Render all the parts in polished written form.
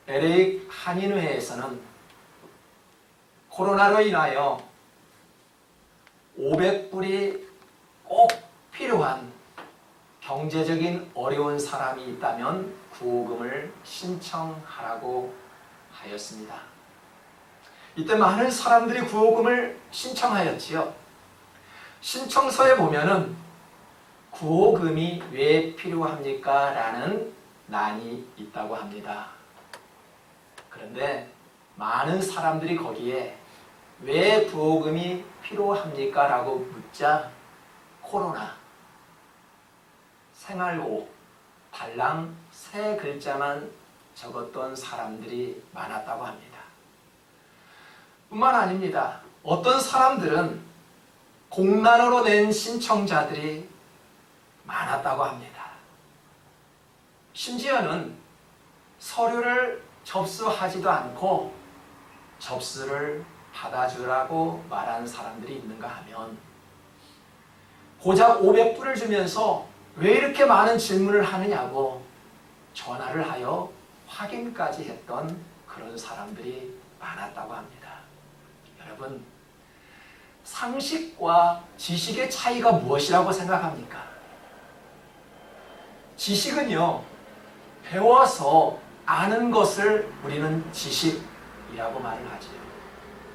LA 한인회에서는 코로나로 인하여 500불이 꼭 필요한 경제적인 어려운 사람이 있다면 구호금을 신청하라고 하였습니다. 이때 많은 사람들이 구호금을 신청하였지요. 신청서에 보면은 구호금이 왜 필요합니까? 라는 난이 있다고 합니다. 그런데 많은 사람들이 거기에 왜 구호금이 필요합니까? 라고 묻자 코로나, 생활고, 달랑 세 글자만 적었던 사람들이 많았다고 합니다. 뿐만 아닙니다. 어떤 사람들은 공란으로 낸 신청자들이 많았다고 합니다. 심지어는 서류를 접수하지도 않고 접수를 받아주라고 말한 사람들이 있는가 하면 고작 500불을 주면서 왜 이렇게 많은 질문을 하느냐고 전화를 하여 확인까지 했던 그런 사람들이 많았다고 합니다. 여러분, 상식과 지식의 차이가 무엇이라고 생각합니까? 지식은요, 배워서 아는 것을 우리는 지식이라고 말을 하죠.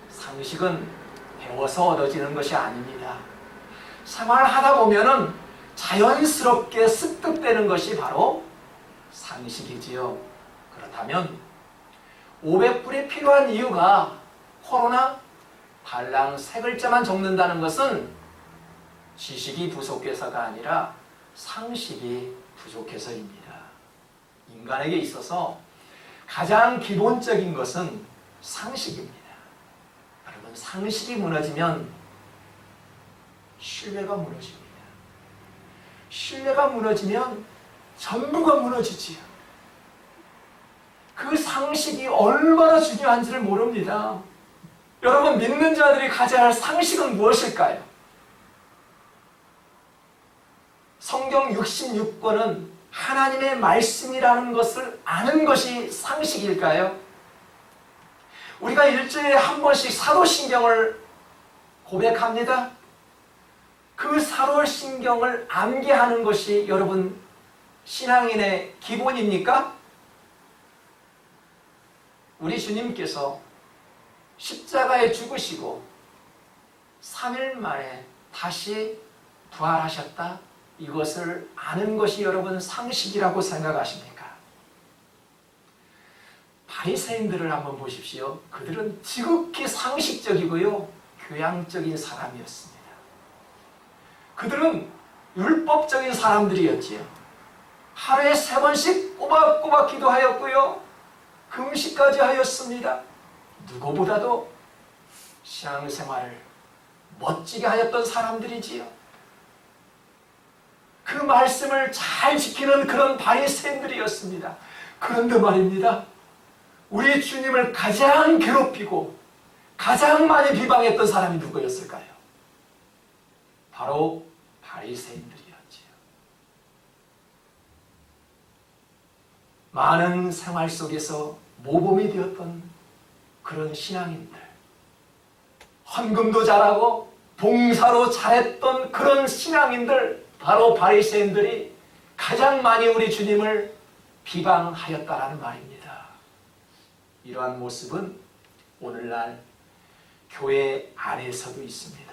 상식은 배워서 얻어지는 것이 아닙니다. 생활하다 보면은 자연스럽게 습득되는 것이 바로 상식이지요. 그렇다면 500불이 필요한 이유가 코로나, 달랑 세 글자만 적는다는 것은 지식이 부족해서가 아니라 상식이 부족해서입니다. 인간에게 있어서 가장 기본적인 것은 상식입니다. 여러분, 상식이 무너지면 신뢰가 무너집니다. 신뢰가 무너지면 전부가 무너지지요. 그 상식이 얼마나 중요한지를 모릅니다. 여러분, 믿는 자들이 가져야 할 상식은 무엇일까요? 성경 66권은 하나님의 말씀이라는 것을 아는 것이 상식일까요? 우리가 일주일에 한 번씩 사도신경을 고백합니다. 그 사도신경을 암기하는 것이 여러분 신앙인의 기본입니까? 우리 주님께서 십자가에 죽으시고 3일 만에 다시 부활하셨다. 이것을 아는 것이 여러분 상식이라고 생각하십니까? 바리새인들을 한번 보십시오. 그들은 지극히 상식적이고요, 교양적인 사람이었습니다. 그들은 율법적인 사람들이었지요. 하루에 3번씩 꼬박꼬박 기도하였고요, 금식까지 하였습니다. 누구보다도 신앙생활을 멋지게 하였던 사람들이지요. 그 말씀을 잘 지키는 그런 바리새인들이었습니다. 그런데 말입니다, 우리 주님을 가장 괴롭히고 가장 많이 비방했던 사람이 누구였을까요? 바로 바리새인들이었지요. 많은 생활 속에서 모범이 되었던 그런 신앙인들, 헌금도 잘하고 봉사로 잘했던 그런 신앙인들, 바로 바리새인들이 가장 많이 우리 주님을 비방하였다라는 말입니다. 이러한 모습은 오늘날 교회 안에서도 있습니다.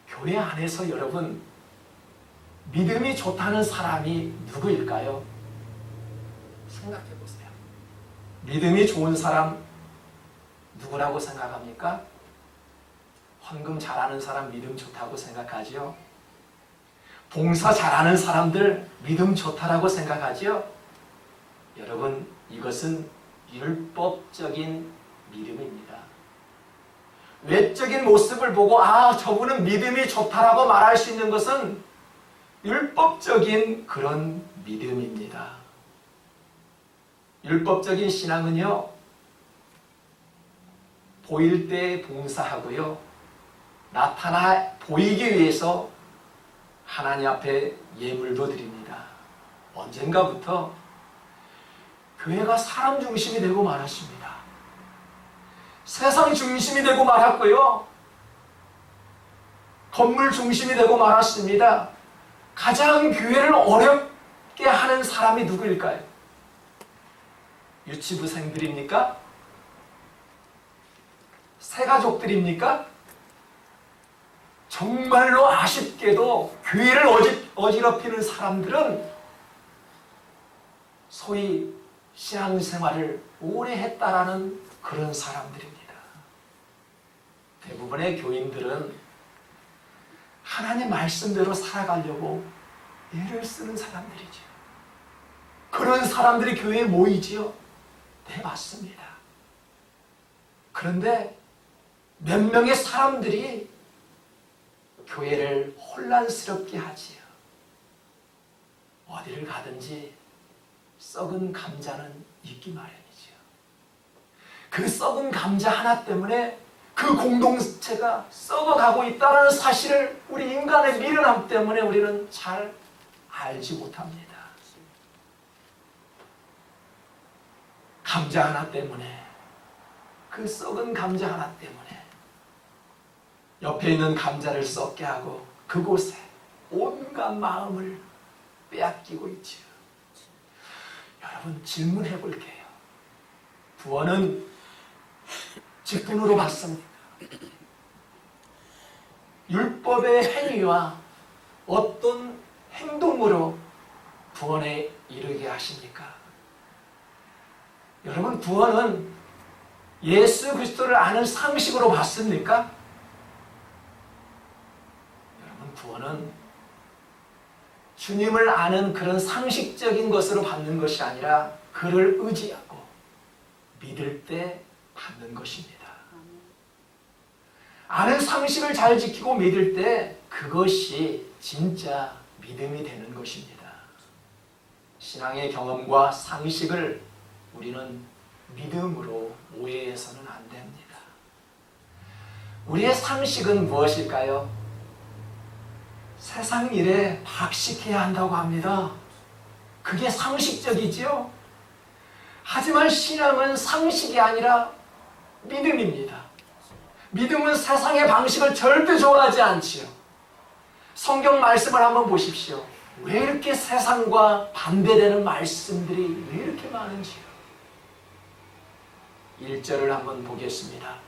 교회 안에서 여러분, 믿음이 좋다는 사람이 누구일까요? 생각해 보세요. 믿음이 좋은 사람 누구라고 생각합니까? 헌금 잘하는 사람 믿음 좋다고 생각하지요? 봉사 잘하는 사람들 믿음 좋다라고 생각하지요? 여러분, 이것은 율법적인 믿음입니다. 외적인 모습을 보고 저분은 믿음이 좋다라고 말할 수 있는 것은 율법적인 그런 믿음입니다. 율법적인 신앙은요, 보일 때 봉사하고요, 나타나 보이기 위해서 하나님 앞에 예물도 드립니다. 언젠가부터 교회가 사람 중심이 되고 말았습니다. 세상 중심이 되고 말았고요. 건물 중심이 되고 말았습니다. 가장 교회를 어렵게 하는 사람이 누구일까요? 유치부생들입니까? 새가족들입니까? 정말로 아쉽게도 교회를 어지럽히는 사람들은 소위 신앙생활을 오래 했다라는 그런 사람들입니다. 대부분의 교인들은 하나님 말씀대로 살아가려고 애를 쓰는 사람들이죠. 그런 사람들이 교회에 모이지요? 네, 맞습니다. 그런데 몇 명의 사람들이 교회를 혼란스럽게 하지요. 어디를 가든지 썩은 감자는 있기 마련이지요. 그 썩은 감자 하나 때문에 그 공동체가 썩어가고 있다는 사실을 우리 인간의 미련함 때문에 우리는 잘 알지 못합니다. 감자 하나 때문에, 그 썩은 감자 하나 때문에 옆에 있는 감자를 썩게 하고 그곳에 온갖 마음을 빼앗기고 있지요. 여러분, 질문해 볼게요. 부활은 직분으로 받습니다. 율법의 행위와 어떤 행동으로 구원에 이르게 하십니까? 여러분, 구원은 예수 그리스도를 아는 상식으로 받습니까? 여러분, 구원은 주님을 아는 그런 상식적인 것으로 받는 것이 아니라 그를 의지하고 믿을 때 받는 것입니다. 아는 상식을 잘 지키고 믿을 때 그것이 진짜 믿음이 되는 것입니다. 신앙의 경험과 상식을 우리는 믿음으로 오해해서는 안 됩니다. 우리의 상식은 무엇일까요? 세상 일에 박식해야 한다고 합니다. 그게 상식적이지요? 하지만 신앙은 상식이 아니라 믿음입니다. 믿음은 세상의 방식을 절대 좋아하지 않지요. 성경 말씀을 한번 보십시오. 왜 이렇게 세상과 반대되는 말씀들이 왜 이렇게 많은지요. 1절을 한번 보겠습니다.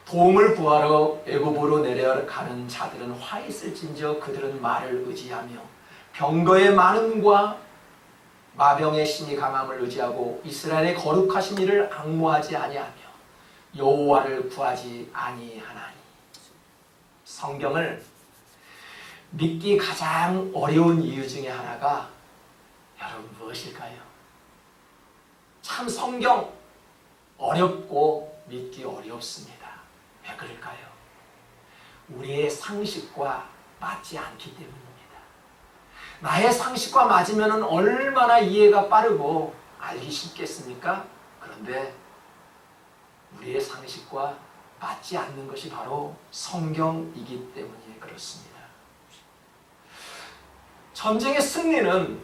도움을 구하러 애굽으로 내려가는 자들은 화 있을진저 그들은 말을 의지하며 병거의 많음과 마병의 신이 강함을 의지하고 이스라엘의 거룩하신 이를 앙모하지 아니하며 여호와를 구하지 아니하나니. 성경을 믿기 가장 어려운 이유 중에 하나가 여러분 무엇일까요? 참 성경 어렵고 믿기 어렵습니다. 왜 그럴까요? 우리의 상식과 맞지 않기 때문입니다. 나의 상식과 맞으면 얼마나 이해가 빠르고 알기 쉽겠습니까? 그런데 우리의 상식과 맞지 않는 것이 바로 성경이기 때문에 그렇습니다. 전쟁의 승리는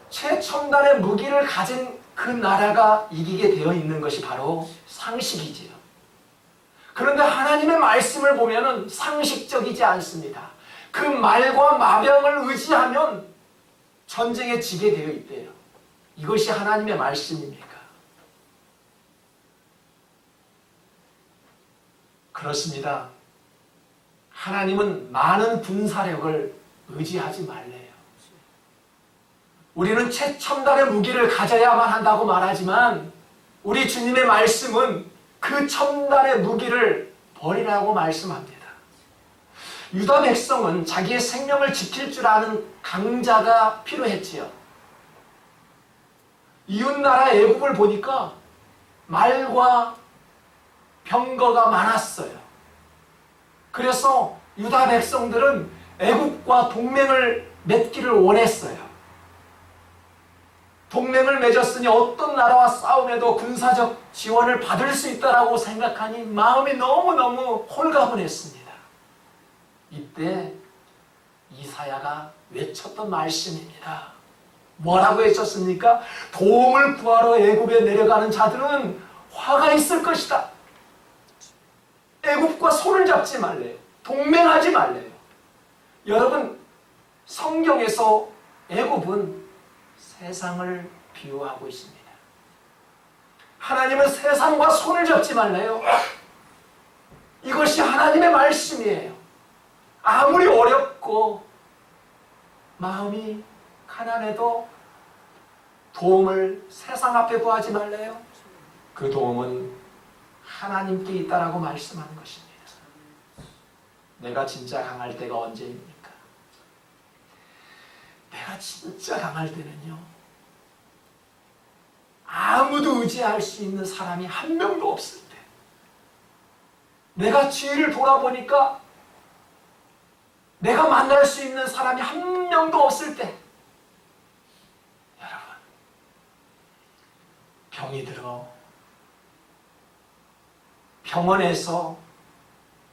최첨단의 무기를 가진 그 나라가 이기게 되어 있는 것이 바로 상식이지요. 그런데 하나님의 말씀을 보면 상식적이지 않습니다. 그 말과 마병을 의지하면 전쟁에 지게 되어 있대요. 이것이 하나님의 말씀입니까? 그렇습니다. 하나님은 많은 군사력을 의지하지 말래요. 우리는 최첨단의 무기를 가져야만 한다고 말하지만 우리 주님의 말씀은 그 첨단의 무기를 버리라고 말씀합니다. 유다 백성은 자기의 생명을 지킬 줄 아는 강자가 필요했지요. 이웃나라 애굽을 보니까 말과 병거가 많았어요. 그래서 유다 백성들은 애굽과 동맹을 맺기를 원했어요. 동맹을 맺었으니 어떤 나라와 싸움에도 군사적 지원을 받을 수 있다라고 생각하니 마음이 너무너무 홀가분했습니다. 이때 이사야가 외쳤던 말씀입니다. 뭐라고 했었습니까? 도움을 구하러 애굽에 내려가는 자들은 화가 있을 것이다. 애굽과 손을 잡지 말래요. 동맹하지 말래요. 여러분, 성경에서 애굽은 세상을 비유하고 있습니다. 하나님은 세상과 손을 잡지 말래요. 이것이 하나님의 말씀이에요. 아무리 어렵고 마음이 가난해도 도움을 세상 앞에 구하지 말래요. 그 도움은 하나님께 있다라고 말씀하는 것입니다. 내가 진짜 강할 때가 언제입니까? 내가 진짜 강할 때는요, 아무도 의지할 수 있는 사람이 한 명도 없을 때, 내가 주위를 돌아보니까 내가 만날 수 있는 사람이 한 명도 없을 때, 여러분, 병이 들어 병원에서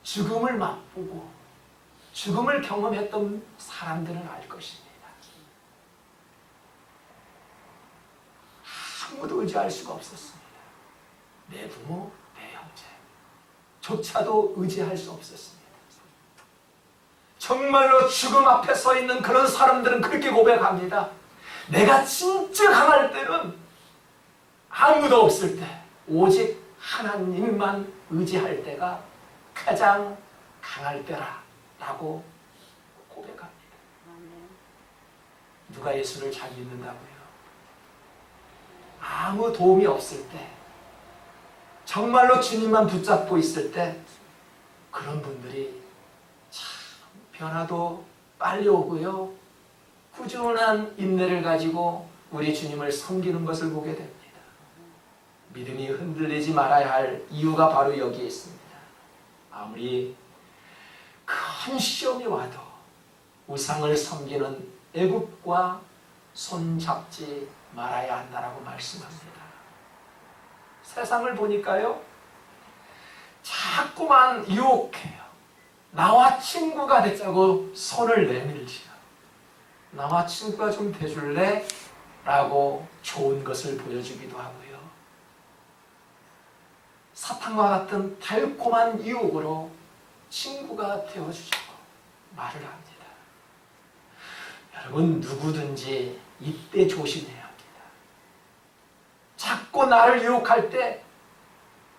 죽음을 맛보고 죽음을 경험했던 사람들은 알 것입니다. 아무도 의지할 수가 없었습니다. 내 부모, 내 형제 조차도 의지할 수 없었습니다. 정말로 죽음 앞에 서 있는 그런 사람들은 그렇게 고백합니다. 내가 진짜 강할 때는 아무도 없을 때 오직 하나님만 의지할 때가 가장 강할 때라 라고 고백합니다. 누가 예수를 잘 믿는다고요? 아무 도움이 없을 때, 정말로 주님만 붙잡고 있을 때, 그런 분들이 참 변화도 빨리 오고요, 꾸준한 인내를 가지고 우리 주님을 섬기는 것을 보게 됩니다. 믿음이 흔들리지 말아야 할 이유가 바로 여기에 있습니다. 아무리 큰 시험이 와도 우상을 섬기는 애굽과 손잡지 말아야 한다라고 말씀합니다. 세상을 보니까요, 자꾸만 유혹해요. 나와 친구가 되자고 손을 내밀지요. 나와 친구가 좀 돼줄래? 라고 좋은 것을 보여주기도 하고요. 사탄과 같은 달콤한 유혹으로 친구가 되어주자고 말을 합니다. 여러분, 누구든지 이때 조심해야 합니다. 자꾸 나를 유혹할 때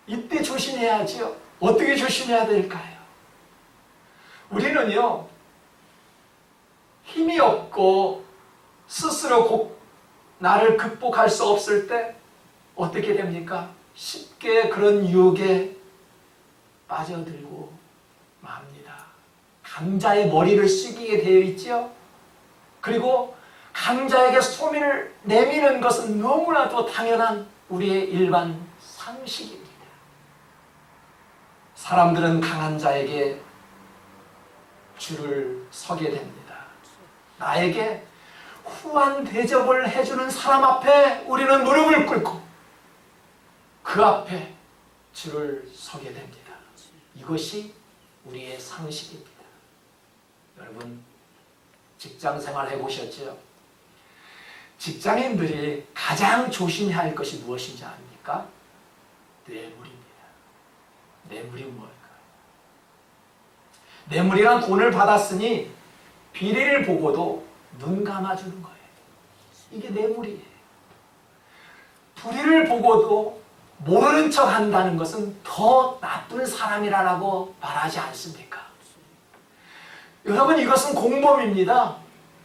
이때 조심해야지요. 어떻게 조심해야 될까요? 우리는요, 힘이 없고 스스로 나를 극복할 수 없을 때 어떻게 됩니까? 쉽게 그런 유혹에 빠져들고 맙니다. 강자의 머리를 숙이게 되어 있죠. 그리고 강자에게 소민을 내미는 것은 너무나도 당연한 우리의 일반 상식입니다. 사람들은 강한 자에게 줄을 서게 됩니다. 나에게 후한 대접을 해주는 사람 앞에 우리는 무릎을 꿇고 그 앞에 줄을 서게 됩니다. 이것이 우리의 상식입니다. 여러분, 직장 생활 해보셨죠? 직장인들이 가장 조심해야 할 것이 무엇인지 아닙니까? 뇌물입니다. 뇌물이 뭘까요? 뇌물이란 돈을 받았으니 비리를 보고도 눈 감아주는 거예요. 이게 뇌물이에요. 불의를 보고도 모르는 척 한다는 것은 더 나쁜 사람이라고 말하지 않습니까? 여러분, 이것은 공범입니다.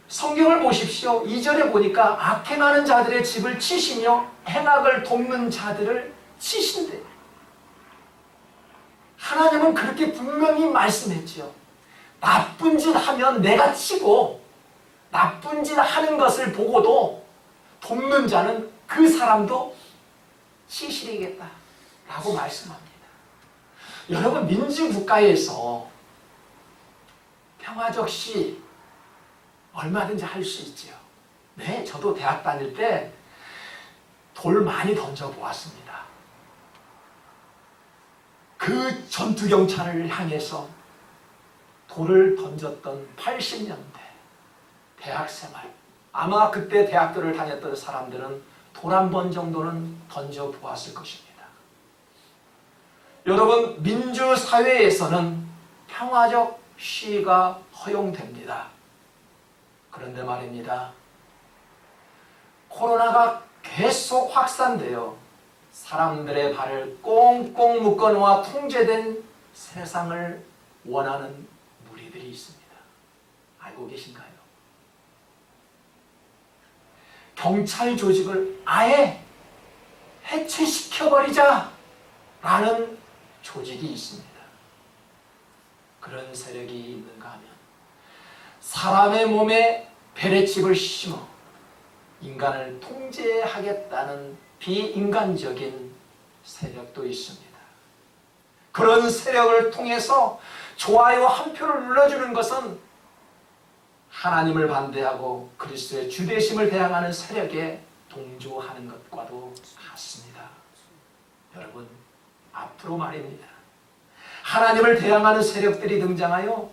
성경을 보십시오. 2절에 보니까 악행하는 자들의 집을 치시며 행악을 돕는 자들을 치신대요. 하나님은 그렇게 분명히 말씀했죠. 나쁜 짓 하면 내가 치고 나쁜 짓 하는 것을 보고도 돕는 자는 그 사람도 치시리겠다 라고 말씀합니다. 여러분, 민주국가에서 평화적 시 얼마든지 할 수 있죠. 네, 저도 대학 다닐 때 돌 많이 던져보았습니다. 그 전투경찰을 향해서 돌을 던졌던 80년대 대학생활, 아마 그때 대학교를 다녔던 사람들은 돌 한 번 정도는 던져보았을 것입니다. 여러분, 민주사회에서는 평화적 시위가 허용됩니다. 그런데 말입니다. 코로나가 계속 확산되어 사람들의 발을 꽁꽁 묶어놓아 통제된 세상을 원하는 무리들이 있습니다. 알고 계신가요? 경찰 조직을 아예 해체시켜버리자 라는 조직이 있습니다. 그런 세력이 있는가 하면 사람의 몸에 베레칩을 심어 인간을 통제하겠다는 비인간적인 세력도 있습니다. 그런 세력을 통해서 좋아요 한 표를 눌러주는 것은 하나님을 반대하고 그리스도의 주대심을 대항하는 세력에 동조하는 것과도 같습니다. 여러분, 앞으로 말입니다. 하나님을 대항하는 세력들이 등장하여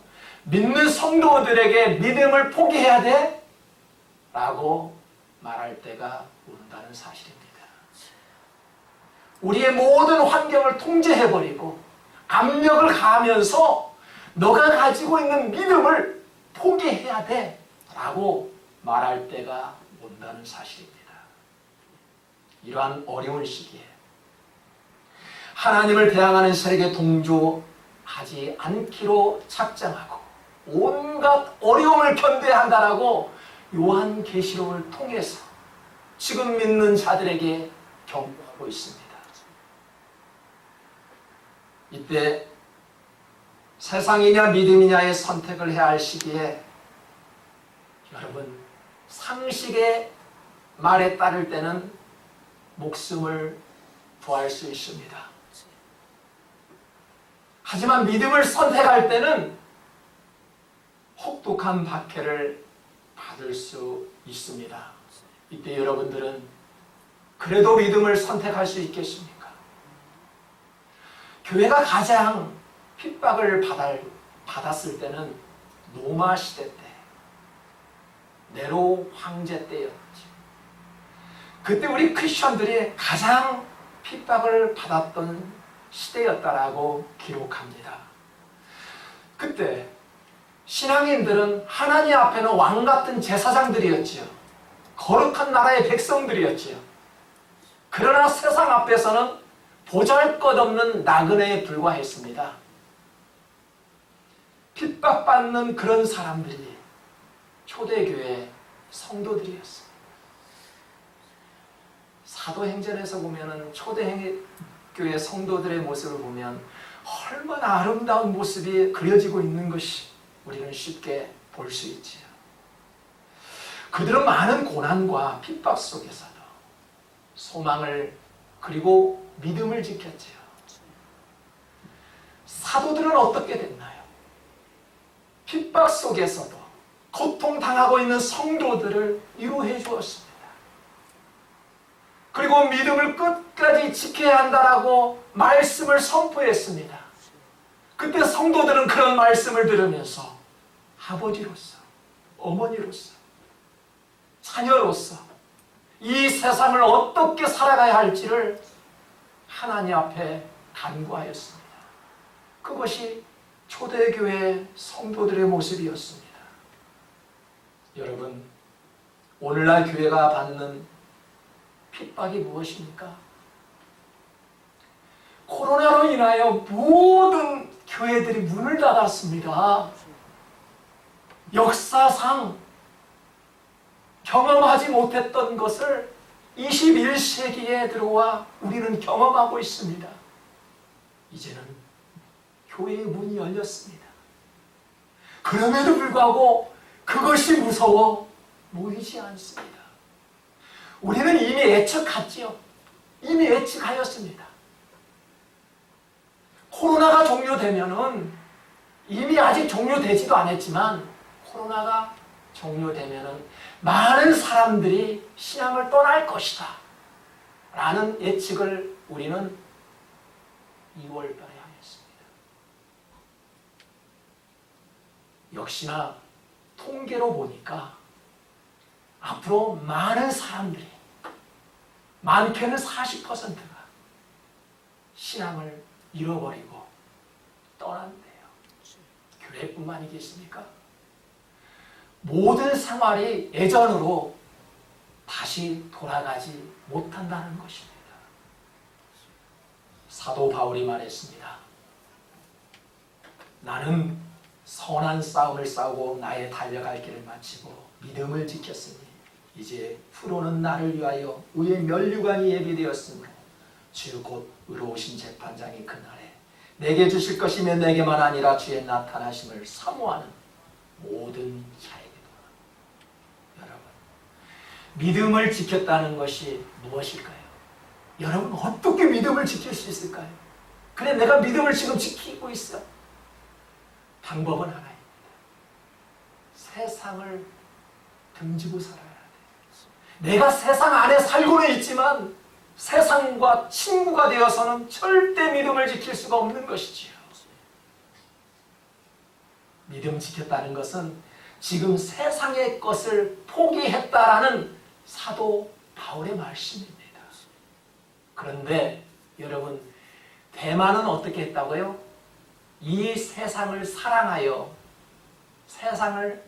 믿는 성도들에게 믿음을 포기해야 돼? 라고 말할 때가 온다는 사실입니다. 우리의 모든 환경을 통제해버리고 압력을 가하면서 너가 가지고 있는 믿음을 포기해야 돼 라고 말할 때가 온다는 사실입니다. 이러한 어려운 시기에 하나님을 대항하는 세력에 동조하지 않기로 작정하고 온갖 어려움을 견뎌야 한다라고 요한계시록을 통해서 지금 믿는 자들에게 경고하고 있습니다. 이때 세상이냐 믿음이냐의 선택을 해야 할 시기에 여러분, 상식의 말에 따를 때는 목숨을 구할 수 있습니다. 하지만 믿음을 선택할 때는 혹독한 박해를 받을 수 있습니다. 이때 여러분들은 그래도 믿음을 선택할 수 있겠습니까? 교회가 가장 핍박을 받았을 때는 로마 시대 때, 네로 황제 때였지. 그때 우리 크리스천들이 가장 핍박을 받았던 시대였다라고 기록합니다. 그때 신앙인들은 하나님 앞에는 왕같은 제사장들이었지요. 거룩한 나라의 백성들이었지요. 그러나 세상 앞에서는 보잘것없는 나그네에 불과했습니다. 핍박받는 그런 사람들이 초대교회 성도들이었습니다. 사도행전에서 보면은 초대교회 성도들의 모습을 보면 얼마나 아름다운 모습이 그려지고 있는 것이 우리는 쉽게 볼 수 있지요. 그들은 많은 고난과 핍박 속에서도 소망을 그리고 믿음을 지켰지요. 사도들은 어떻게 됐나요? 핍박 속에서도 고통당하고 있는 성도들을 위로해 주었습니다. 그리고 믿음을 끝까지 지켜야 한다라고 말씀을 선포했습니다. 그때 성도들은 그런 말씀을 들으면서 아버지로서, 어머니로서, 자녀로서 이 세상을 어떻게 살아가야 할지를 하나님 앞에 간구하였습니다. 그것이 초대교회 성도들의 모습이었습니다. 여러분, 오늘날 교회가 받는 핍박이 무엇입니까? 코로나로 인하여 모든 교회들이 문을 닫았습니다. 역사상 경험하지 못했던 것을 21세기에 들어와 우리는 경험하고 있습니다. 이제는 교회의 문이 열렸습니다. 그럼에도 불구하고 그것이 무서워 모이지 않습니다. 우리는 이미 예측했지요. 이미 예측하였습니다. 코로나가 종료되면은 이미 아직 종료되지도 않았지만 코로나가 종료되면은 많은 사람들이 신앙을 떠날 것이다 라는 예측을 우리는 2월달에 하였습니다. 역시나 통계로 보니까 앞으로 많은 사람들이, 많게는 40%가 신앙을 잃어버리고 떠난대요. 교회뿐만이겠습니까? 모든 생활이 예전으로 다시 돌아가지 못한다는 것입니다. 사도 바울이 말했습니다. 나는 선한 싸움을 싸우고 나의 달려갈 길을 마치고 믿음을 지켰으니 이제 후로는 나를 위하여 의의 면류관이 예비되었으므로 주 곧 의로우신 재판장이 그날에 내게 주실 것이며 내게만 아니라 주의 나타나심을 사모하는 모든 자에게도. 여러분, 믿음을 지켰다는 것이 무엇일까요? 여러분, 어떻게 믿음을 지킬 수 있을까요? 그래, 내가 믿음을 지금 지키고 있어. 방법은 하나입니다. 세상을 등지고 살아야 돼. 내가 세상 안에 살고는 있지만 세상과 친구가 되어서는 절대 믿음을 지킬 수가 없는 것이지요. 믿음 지켰다는 것은 지금 세상의 것을 포기했다라는 사도 바울의 말씀입니다. 그런데 여러분, 대만은 어떻게 했다고요? 이 세상을 사랑하여 세상을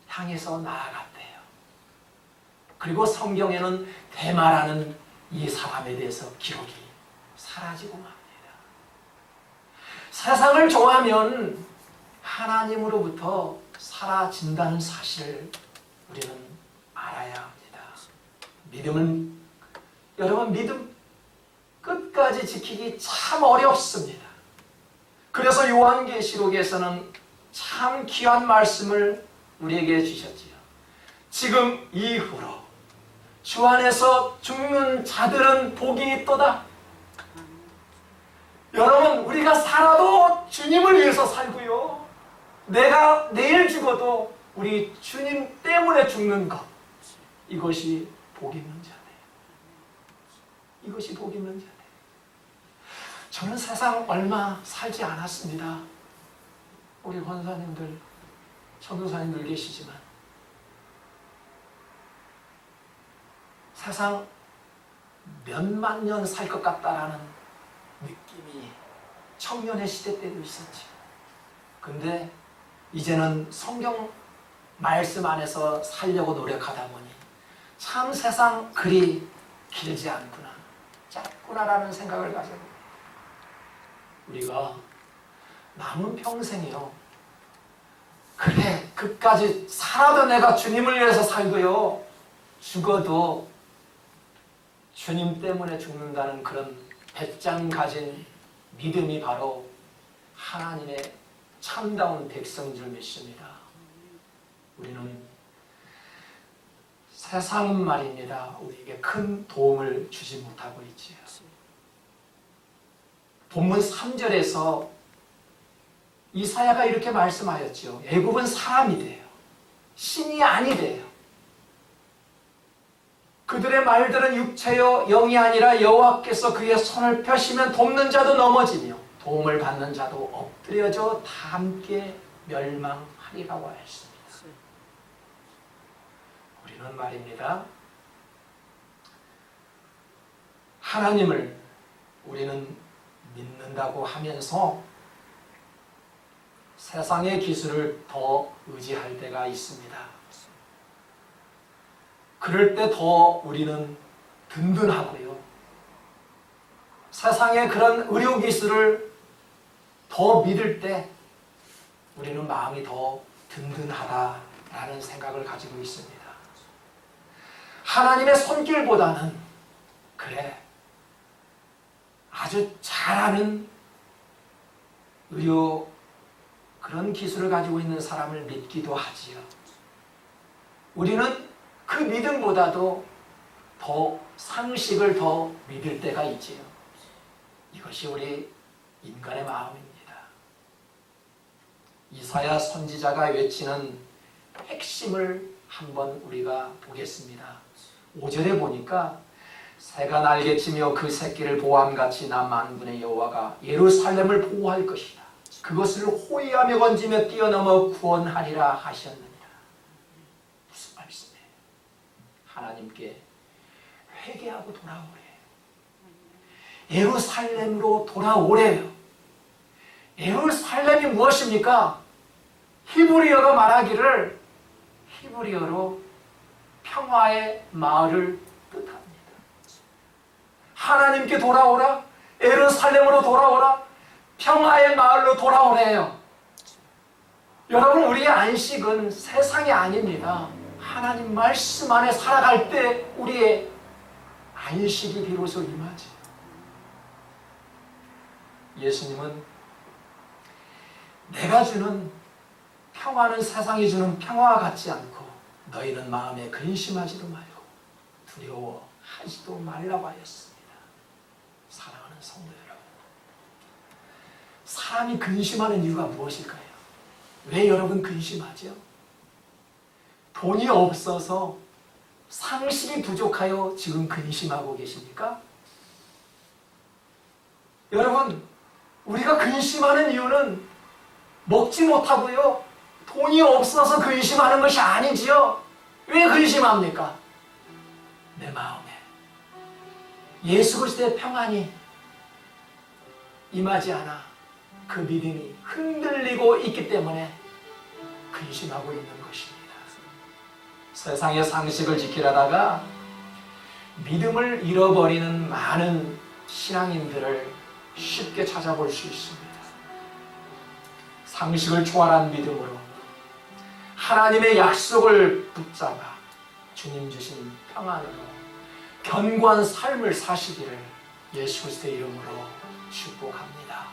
향해서 나아갔대요. 그리고 성경에는 대마라는 이 사람에 대해서 기록이 사라지고 맙니다. 세상을 좋아하면 하나님으로부터 사라진다는 사실을 우리는 알아야 합니다. 믿음은, 여러분, 믿음 끝까지 지키기 참 어렵습니다. 그래서 요한계시록에서는 참 귀한 말씀을 우리에게 주셨지요. 지금 이후로 주 안에서 죽는 자들은 복이 있도다. 여러분, 우리가 살아도 주님을 위해서 살고요, 내가 내일 죽어도 우리 주님 때문에 죽는 것, 이것이 복 있는 자네요. 이것이 복 있는 자네요. 저는 세상 얼마 살지 않았습니다. 우리 권사님들, 전도사님들 계시지만 세상 몇만 년 살 것 같다라는 느낌이 청년의 시대 때도 있었지. 근데 이제는 성경 말씀 안에서 살려고 노력하다 보니 참 세상 그리 길지 않구나, 짧구나라는 생각을 가져봅니다. 우리가 남은 평생이요, 그래, 그까지 살아도 내가 주님을 위해서 살고요, 죽어도 주님 때문에 죽는다는 그런 배짱 가진 믿음이 바로 하나님의 참다운 백성인 줄 믿습니다. 우리는 세상은 말입니다, 우리에게 큰 도움을 주지 못하고 있지요. 본문 3절에서 이사야가 이렇게 말씀하였죠. 애굽은 사람이 돼요. 신이 아니래요. 그들의 말들은 육체요 영이 아니라 여호와께서 그의 손을 펴시면 돕는 자도 넘어지며 도움을 받는 자도 엎드려져 다 함께 멸망하리라고 했습니다. 우리는 말입니다, 하나님을 우리는 믿는다고 하면서 세상의 기술을 더 의지할 때가 있습니다. 그럴 때 더 우리는 든든하고요, 세상의 그런 의료 기술을 더 믿을 때 우리는 마음이 더 든든하다라는 생각을 가지고 있습니다. 하나님의 손길보다는, 그래, 아주 잘하는 의료 그런 기술을 가지고 있는 사람을 믿기도 하지요. 우리는 그 믿음보다도 더 상식을 더 믿을 때가 있지요. 이것이 우리 인간의 마음입니다. 이사야 선지자가 외치는 핵심을 한번 우리가 보겠습니다. 5절에 보니까 새가 날개치며 그 새끼를 보암같이 나 만군의 여호와가 예루살렘을 보호할 것이다. 그것을 호위하며 건지며 뛰어넘어 구원하리라 하셨느니라. 무슨 말씀이에요? 하나님께 회개하고 돌아오래. 예루살렘으로 돌아오래요. 예루살렘이 무엇입니까? 히브리어가 말하기를 히브리어로 평화의 마을을 뜻합니다. 하나님께 돌아오라, 예루살렘으로 돌아오라, 평화의 마을로 돌아오래요. 여러분, 우리의 안식은 세상이 아닙니다. 하나님 말씀 안에 살아갈 때 우리의 안식이 비로소 임하지. 예수님은 내가 주는 평화는 세상이 주는 평화와 같지 않고 너희는 마음에 근심하지도 말고 두려워하지도 말라고 하였습니다. 사랑하는 성도 여러분, 사람이 근심하는 이유가 무엇일까요? 왜 여러분 근심하죠? 돈이 없어서 상식이 부족하여 지금 근심하고 계십니까? 여러분, 우리가 근심하는 이유는 먹지 못하고요, 돈이 없어서 근심하는 것이 아니지요. 왜 근심합니까? 내 마음에 예수 그리스도의 평안이 임하지 않아 그 믿음이 흔들리고 있기 때문에 근심하고 있는 것입니다. 세상의 상식을 지키려다가 믿음을 잃어버리는 많은 신앙인들을 쉽게 찾아볼 수 있습니다. 상식을 초월한 믿음으로 하나님의 약속을 붙잡아 주님 주신 평안으로 견고한 삶을 사시기를 예수 그리스도의 이름으로 축복합니다.